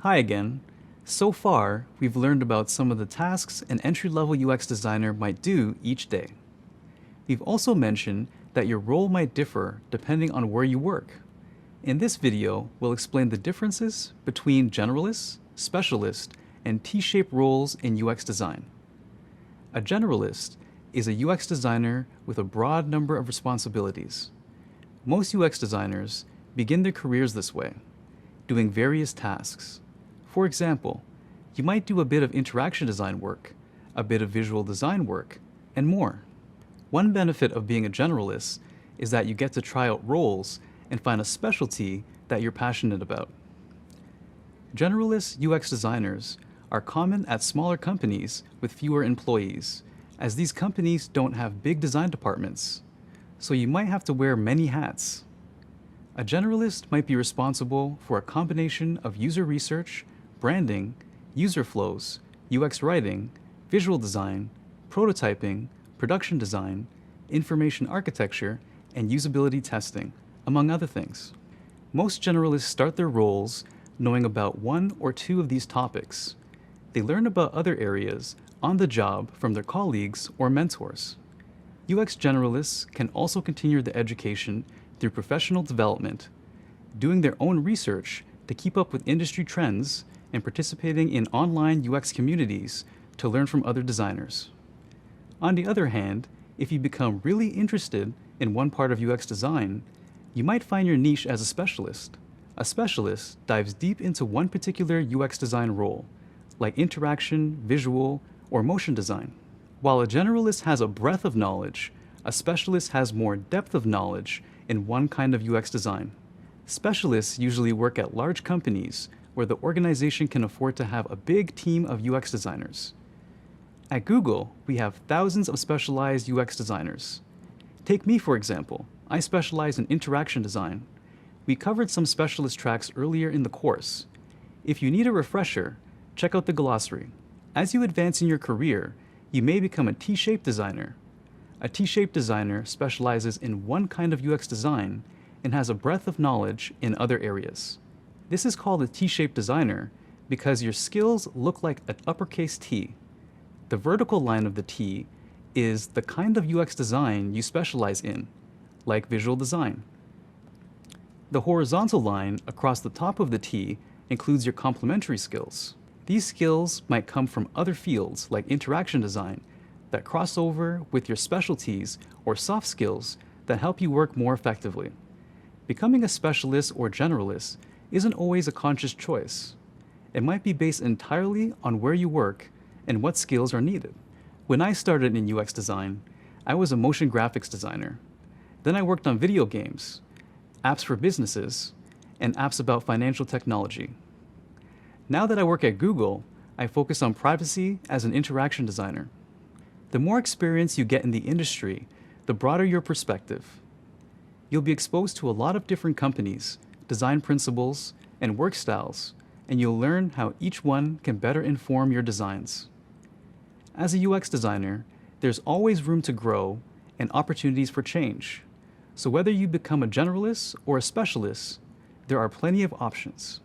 Hi again. So far, we've learned about some of the tasks an entry-level UX designer might do each day. We've also mentioned that your role might differ depending on where you work. In this video, we'll explain the differences between generalists, specialists, and T-shaped roles in UX design. A generalist is a UX designer with a broad number of responsibilities. Most UX designers begin their careers this way, doing various tasks. For example, you might do a bit of interaction design work, a bit of visual design work, and more. One benefit of being a generalist is that you get to try out roles and find a specialty that you're passionate about. Generalist UX designers are common at smaller companies with fewer employees, as these companies don't have big design departments, so you might have to wear many hats. A generalist might be responsible for a combination of user research, branding, user flows, UX writing, visual design, prototyping, production design, information architecture, and usability testing, among other things. Most generalists start their roles knowing about one or two of these topics. They learn about other areas on the job from their colleagues or mentors. UX generalists can also continue their education through professional development, doing their own research to keep up with industry trends and participating in online UX communities to learn from other designers. On the other hand, if you become really interested in one part of UX design, you might find your niche as a specialist. A specialist dives deep into one particular UX design role, like interaction, visual, or motion design. While a generalist has a breadth of knowledge, a specialist has more depth of knowledge in one kind of UX design. Specialists usually work at large companies where the organization can afford to have a big team of UX designers. At Google, we have thousands of specialized UX designers. Take me, for example. I specialize in interaction design. We covered some specialist tracks earlier in the course. If you need a refresher, check out the glossary. As you advance in your career, you may become a T-shaped designer. A T-shaped designer specializes in one kind of UX design and has a breadth of knowledge in other areas. This is called a T-shaped designer because your skills look like an uppercase T. The vertical line of the T is the kind of UX design you specialize in, like visual design. The horizontal line across the top of the T includes your complementary skills. These skills might come from other fields like interaction design that cross over with your specialties or soft skills that help you work more effectively. Becoming a specialist or generalist isn't always a conscious choice. It might be based entirely on where you work and what skills are needed. When I started in UX design, I was a motion graphics designer. Then I worked on video games, apps for businesses, and apps about financial technology. Now that I work at Google, I focus on privacy as an interaction designer. The more experience you get in the industry, the broader your perspective. You'll be exposed to a lot of different companies, design principles, and work styles, and you'll learn how each one can better inform your designs. As a UX designer, there's always room to grow and opportunities for change. So whether you become a generalist or a specialist, there are plenty of options.